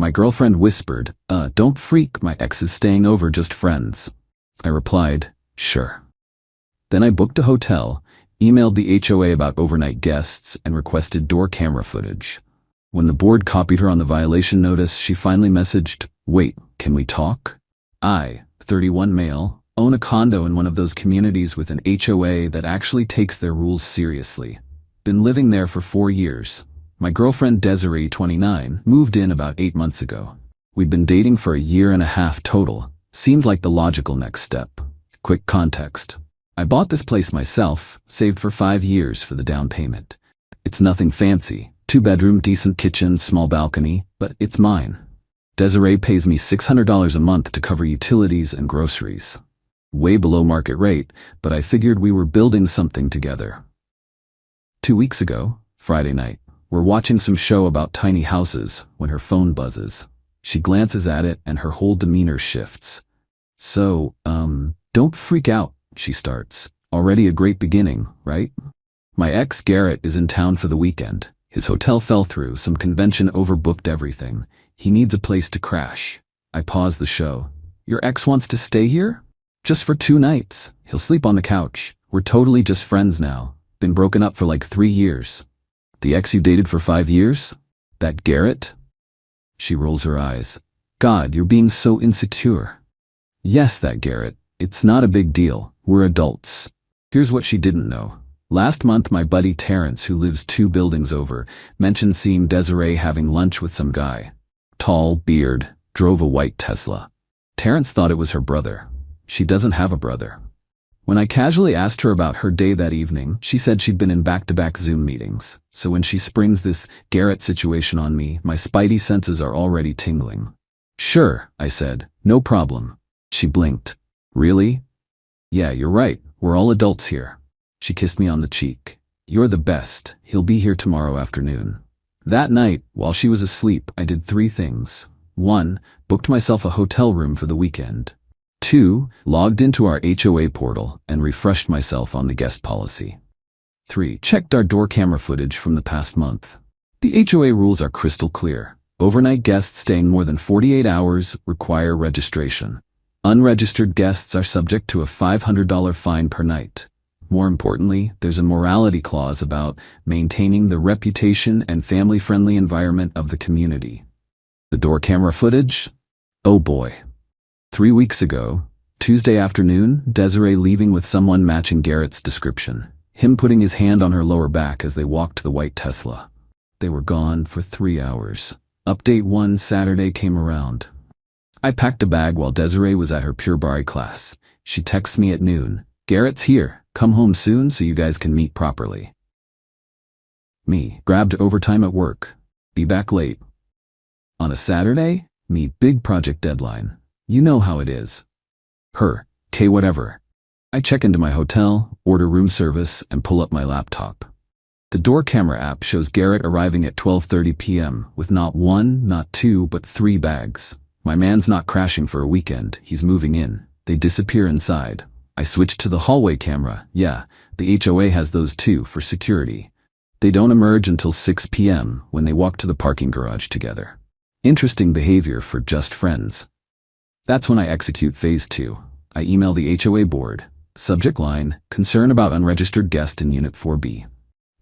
My girlfriend whispered, don't freak, my ex is staying over, just friends. I replied, sure. Then I booked a hotel, emailed the HOA about overnight guests, and requested door camera footage. When the board copied her on the violation notice, she finally messaged, wait, can we talk? I, 31 male, own a condo in one of those communities with an HOA that actually takes their rules seriously. Been living there for 4 years. My girlfriend Desiree, 29, moved in about 8 months ago. We'd been dating for a year and a half total. Seemed like the logical next step. Quick context. I bought this place myself, saved for 5 years for the down payment. It's nothing fancy. 2-bedroom, decent kitchen, small balcony, but it's mine. Desiree pays me $600 a month to cover utilities and groceries. Way below market rate, but I figured we were building something together. 2 weeks ago, Friday night, we're watching some show about tiny houses when her phone buzzes. She glances at it and her whole demeanor shifts. So, don't freak out, she starts. Already a great beginning, right? My ex Garrett is in town for the weekend. His hotel fell through, some convention overbooked everything. He needs a place to crash. I pause the show. Your ex wants to stay here? Just for 2 nights. He'll sleep on the couch. We're totally just friends now. Been broken up for like 3 years. The ex you dated for 5 years? That Garrett? She rolls her eyes. God, you're being so insecure. Yes, that Garrett. It's not a big deal. We're adults. Here's what she didn't know. Last month, my buddy Terrence, who lives 2 buildings over, mentioned seeing Desiree having lunch with some guy. Tall, beard, drove a white Tesla. Terrence thought it was her brother. She doesn't have a brother. When I casually asked her about her day that evening, she said she'd been in back-to-back Zoom meetings. So when she springs this Garrett situation on me, my spidey senses are already tingling. Sure, I said, no problem. She blinked. Really? Yeah, you're right. We're all adults here. She kissed me on the cheek. You're the best. He'll be here tomorrow afternoon. That night, while she was asleep, I did 3 things. 1, booked myself a hotel room for the weekend. 2, logged into our HOA portal and refreshed myself on the guest policy. 3, checked our door camera footage from the past month. The HOA rules are crystal clear. Overnight guests staying more than 48 hours require registration. Unregistered guests are subject to a $500 fine per night. More importantly, there's a morality clause about maintaining the reputation and family-friendly environment of the community. The door camera footage? Oh boy. 3 weeks ago, Tuesday afternoon, Desiree leaving with someone matching Garrett's description. Him putting his hand on her lower back as they walked to the white Tesla. They were gone for 3 hours. Update 1, Saturday came around. I packed a bag while Desiree was at her Pure Barre class. She texts me at noon. Garrett's here. Come home soon so you guys can meet properly. Me, grabbed overtime at work. Be back late. On a Saturday? Me, big project deadline. You know how it is. Her, K whatever. I check into my hotel, order room service, and pull up my laptop. The door camera app shows Garrett arriving at 12:30 p.m. with not 1, not 2, but 3 bags. My man's not crashing for a weekend, he's moving in. They disappear inside. I switched to the hallway camera. Yeah, the HOA has those too for security. They don't emerge until 6 p.m. when they walk to the parking garage together. Interesting behavior for just friends. That's when I execute phase 2. I email the HOA board. Subject line, concern about unregistered guest in Unit 4B.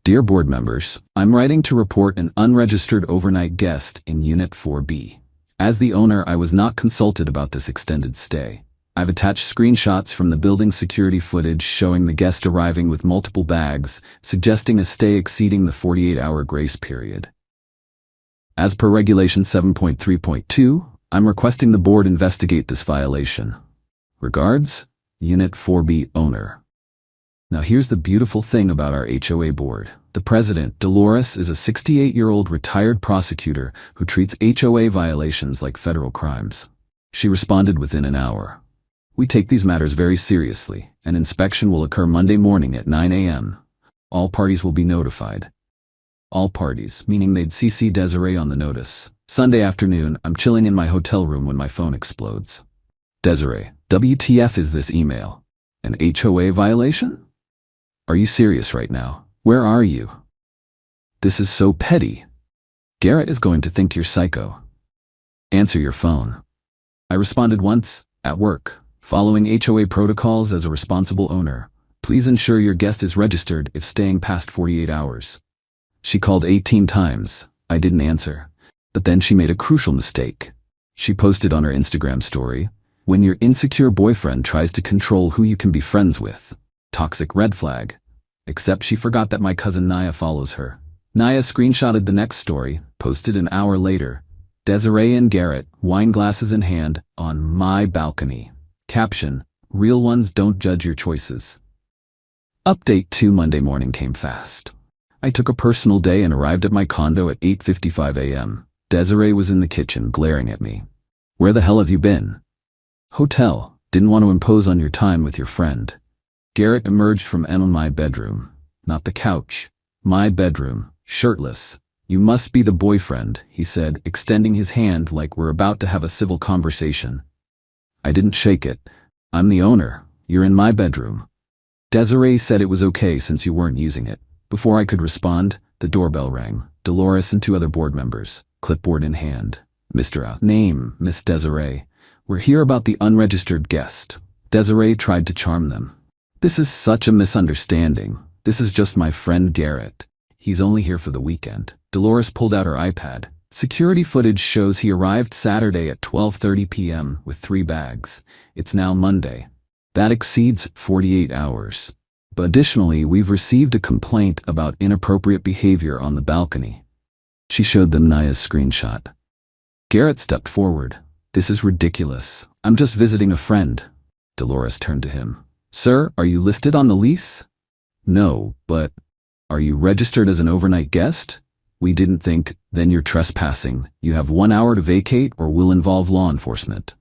Dear board members, I'm writing to report an unregistered overnight guest in Unit 4B. As the owner, I was not consulted about this extended stay. I've attached screenshots from the building security footage showing the guest arriving with multiple bags, suggesting a stay exceeding the 48-hour grace period. As per Regulation 7.3.2, I'm requesting the board investigate this violation. Regards, Unit 4B owner. Now here's the beautiful thing about our HOA board. The president, Dolores, is a 68-year-old retired prosecutor who treats HOA violations like federal crimes. She responded within an hour. We take these matters very seriously. An inspection will occur Monday morning at 9 a.m. All parties will be notified. All parties, meaning they'd CC Desiree on the notice. Sunday afternoon, I'm chilling in my hotel room when my phone explodes. Desiree, WTF is this email? An HOA violation? Are you serious right now? Where are you? This is so petty. Garrett is going to think you're psycho. Answer your phone. I responded once, at work, following HOA protocols as a responsible owner. Please ensure your guest is registered if staying past 48 hours. She called 18 times. I didn't answer. But then she made a crucial mistake. She posted on her Instagram story, "When your insecure boyfriend tries to control who you can be friends with. Toxic red flag." Except she forgot that my cousin Naya follows her. Naya screenshotted the next story, posted an hour later. Desiree and Garrett, wine glasses in hand, on my balcony. Caption, "Real ones don't judge your choices." Update 2 Monday morning came fast. I took a personal day and arrived at my condo at 8:55 a.m. Desiree was in the kitchen glaring at me. "Where the hell have you been?" "Hotel. Didn't want to impose on your time with your friend." Garrett emerged from my bedroom. Not the couch. My bedroom. Shirtless. "You must be the boyfriend," he said, extending his hand like we're about to have a civil conversation. I didn't shake it. "I'm the owner. You're in my bedroom." Desiree said it was okay since you weren't using it. Before I could respond, the doorbell rang. Dolores and 2 other board members, clipboard in hand. "Mr. Name, Miss Desiree. We're here about the unregistered guest." Desiree tried to charm them. "This is such a misunderstanding. This is just my friend Garrett. He's only here for the weekend." Dolores pulled out her iPad. Security footage shows he arrived Saturday at 12:30 p.m. with 3 bags. It's now Monday. That exceeds 48 hours. But additionally, we've received a complaint about inappropriate behavior on the balcony. She showed them Naya's screenshot. Garrett stepped forward. "This is ridiculous. I'm just visiting a friend." Dolores turned to him. "Sir, are you listed on the lease?" "No, but are you registered as an overnight guest?" "We didn't think." "Then you're trespassing. You have 1 hour to vacate or will involve law enforcement."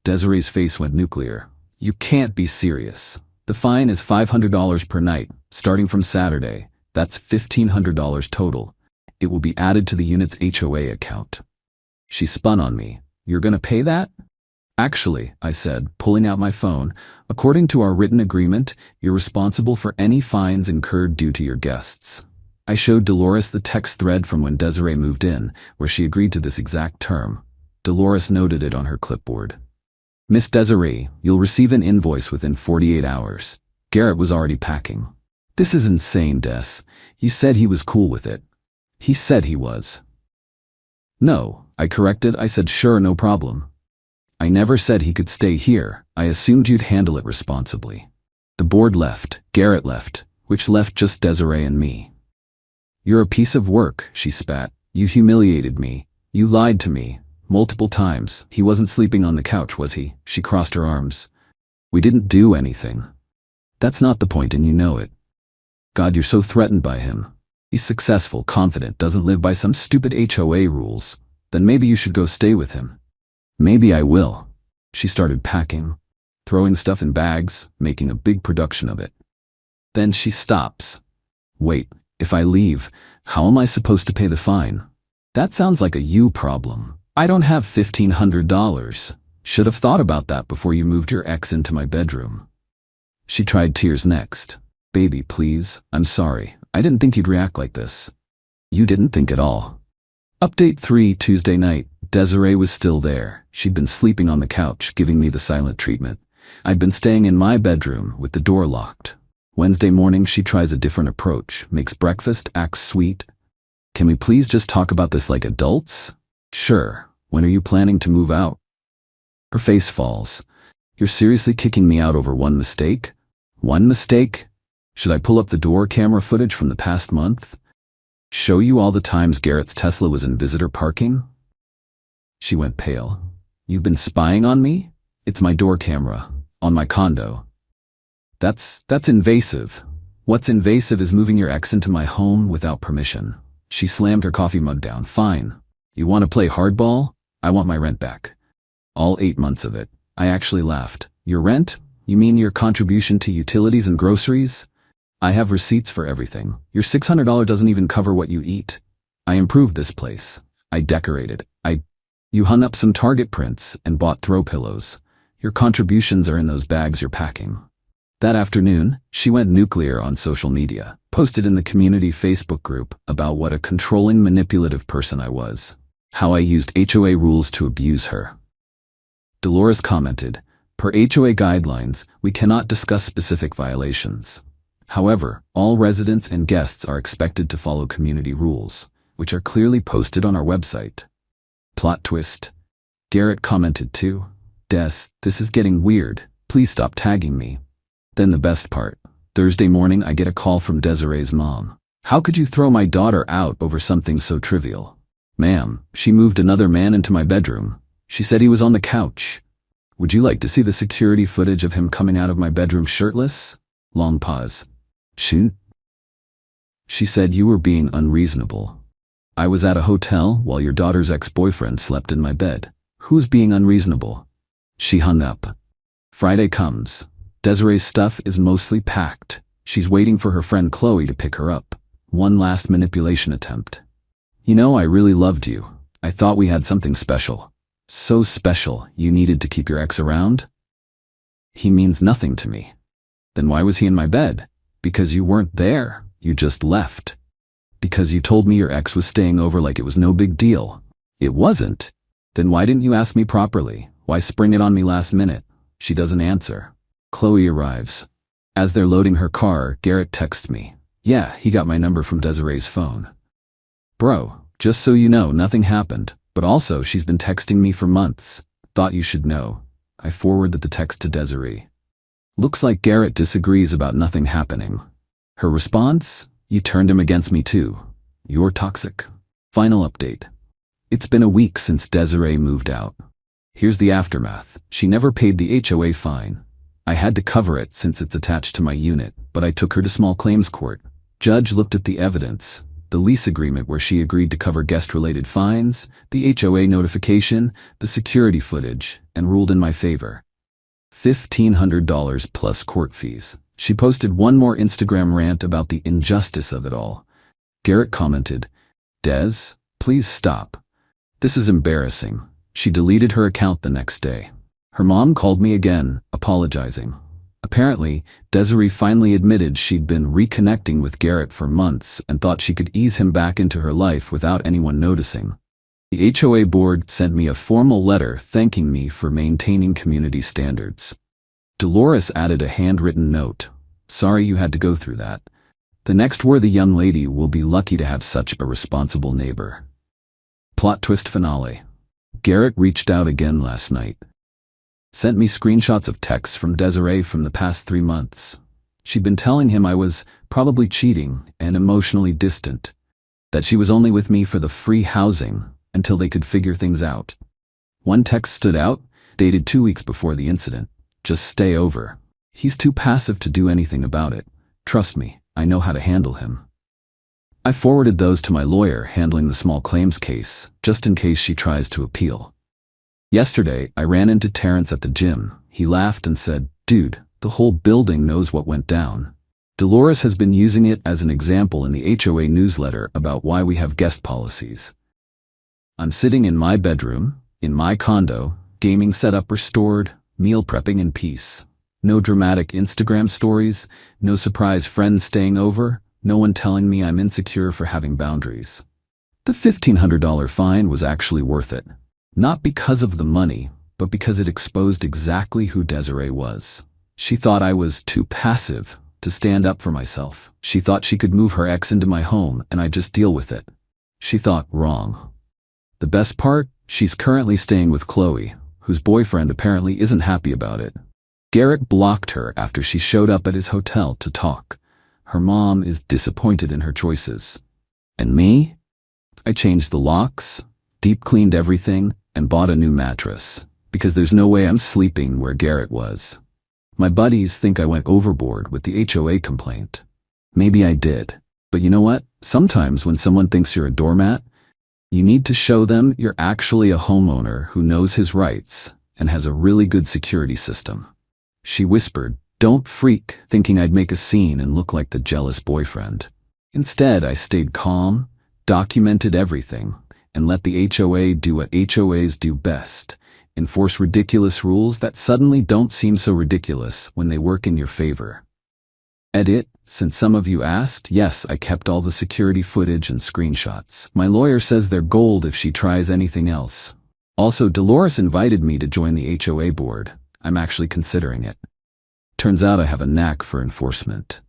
Desiree's face went nuclear. "You can't be serious. The fine is $500 per night, starting from Saturday. That's $1,500 total. It will be added to the unit's HOA account." She spun on me. "You're gonna pay that?" "Actually," I said, pulling out my phone, "according to our written agreement, you're responsible for any fines incurred due to your guests." I showed Dolores the text thread from when Desiree moved in, where she agreed to this exact term. Dolores noted it on her clipboard. "Miss Desiree, you'll receive an invoice within 48 hours. Garrett was already packing." "This is insane, Des. You said he was cool with it." "He said he was." "No," I corrected. I said, "Sure, no problem." "I never said he could stay here. I assumed you'd handle it responsibly." The board left. Garrett left, which left just Desiree and me. "You're a piece of work," she spat. "You humiliated me. You lied to me. Multiple times." "He wasn't sleeping on the couch, was he?" She crossed her arms. "We didn't do anything." "That's not the point and you know it." "God, you're so threatened by him. He's successful, confident, doesn't live by some stupid HOA rules. Then maybe you should go stay with him." "Maybe I will." She started packing, throwing stuff in bags, making a big production of it. Then she stops. "Wait, if I leave, how am I supposed to pay the fine?" "That sounds like a you problem. I don't have $1,500. Should have thought about that before you moved your ex into my bedroom." She tried tears next. "Baby, please, I'm sorry. I didn't think you'd react like this." "You didn't think at all." Update 3 Tuesday night. Desiree was still there. She'd been sleeping on the couch, giving me the silent treatment. I'd been staying in my bedroom with the door locked. Wednesday morning, she tries a different approach, makes breakfast, acts sweet. "Can we please just talk about this like adults?" "Sure. When are you planning to move out?" Her face falls. "You're seriously kicking me out over one mistake?" "One mistake? Should I pull up the door camera footage from the past month? Show you all the times Garrett's Tesla was in visitor parking?" She went pale. "You've been spying on me?" "It's my door camera. On my condo." That's invasive." "What's invasive is moving your ex into my home without permission." She slammed her coffee mug down. "Fine. You want to play hardball? I want my rent back. All 8 months of it." I actually laughed. "Your rent? You mean your contribution to utilities and groceries?" "I have receipts for everything. Your $600 doesn't even cover what you eat." "I improved this place. I decorated. You hung up some Target prints and bought throw pillows. Your contributions are in those bags you're packing." That afternoon, she went nuclear on social media, posted in the community Facebook group about what a controlling, manipulative person I was. How I used HOA rules to abuse her. Dolores commented, per HOA guidelines, we cannot discuss specific violations. However, all residents and guests are expected to follow community rules, which are clearly posted on our website. Plot twist. Garrett commented too, Des, this is getting weird. Please stop tagging me. Then the best part. Thursday morning I get a call from Desiree's mom. How could you throw my daughter out over something so trivial? Ma'am, she moved another man into my bedroom. She said he was on the couch. Would you like to see the security footage of him coming out of my bedroom shirtless? Long pause. Shoot. She said you were being unreasonable. I was at a hotel while your daughter's ex-boyfriend slept in my bed. Who's being unreasonable? She hung up. Friday comes. Desiree's stuff is mostly packed. She's waiting for her friend Chloe to pick her up. One last manipulation attempt. You know, I really loved you. I thought we had something special. So special, you needed to keep your ex around? He means nothing to me. Then why was he in my bed? Because you weren't there. You just left. Because you told me your ex was staying over like it was no big deal. It wasn't. Then why didn't you ask me properly? Why spring it on me last minute? She doesn't answer. Chloe arrives. As they're loading her car, Garrett texts me. Yeah, he got my number from Desiree's phone. Bro, just so you know, nothing happened. But also, she's been texting me for months. Thought you should know. I forwarded the text to Desiree. Looks like Garrett disagrees about nothing happening. Her response? You turned him against me too. You're toxic. Final update. It's been a week since Desiree moved out. Here's the aftermath. She never paid the HOA fine. I had to cover it since it's attached to my unit, but I took her to small claims court. Judge looked at the evidence, the lease agreement where she agreed to cover guest-related fines, the HOA notification, the security footage, and ruled in my favor. $1,500 plus court fees. She posted one more Instagram rant about the injustice of it all. Garrett commented, Des, please stop. This is embarrassing. She deleted her account the next day. Her mom called me again, apologizing. Apparently, Desiree finally admitted she'd been reconnecting with Garrett for months and thought she could ease him back into her life without anyone noticing. The HOA board sent me a formal letter thanking me for maintaining community standards. Dolores added a handwritten note. Sorry you had to go through that. The next worthy young lady will be lucky to have such a responsible neighbor. Plot twist finale. Garrett reached out again last night. Sent me screenshots of texts from Desiree from the past 3 months. She'd been telling him I was probably cheating and emotionally distant, that she was only with me for the free housing until they could figure things out. One text stood out, dated 2 weeks before the incident. Just stay over. He's too passive to do anything about it. Trust me, I know how to handle him. I forwarded those to my lawyer handling the small claims case, just in case she tries to appeal. Yesterday, I ran into Terrence at the gym. He laughed and said, Dude, the whole building knows what went down. Dolores has been using it as an example in the HOA newsletter about why we have guest policies. I'm sitting in my bedroom, in my condo, gaming setup restored, meal prepping in peace. No dramatic Instagram stories, no surprise friends staying over, no one telling me I'm insecure for having boundaries. The $1,500 fine was actually worth it. Not because of the money, but because it exposed exactly who Desiree was. She thought I was too passive to stand up for myself. She thought she could move her ex into my home and I'd just deal with it. She thought wrong. The best part? She's currently staying with Chloe, whose boyfriend apparently isn't happy about it. Garrett blocked her after she showed up at his hotel to talk. Her mom is disappointed in her choices. And me? I changed the locks, deep cleaned everything, and bought a new mattress, because there's no way I'm sleeping where Garrett was. My buddies think I went overboard with the HOA complaint. Maybe I did. But you know what? Sometimes when someone thinks you're a doormat, you need to show them you're actually a homeowner who knows his rights and has a really good security system. She whispered, Don't freak, thinking I'd make a scene and look like the jealous boyfriend. Instead, I stayed calm, documented everything, and let the HOA do what HOAs do best, enforce ridiculous rules that suddenly don't seem so ridiculous when they work in your favor. Edit, Since some of you asked, yes, I kept all the security footage and screenshots. My lawyer says they're gold if she tries anything else. Also, Dolores invited me to join the HOA board. I'm actually considering it. Turns out I have a knack for enforcement.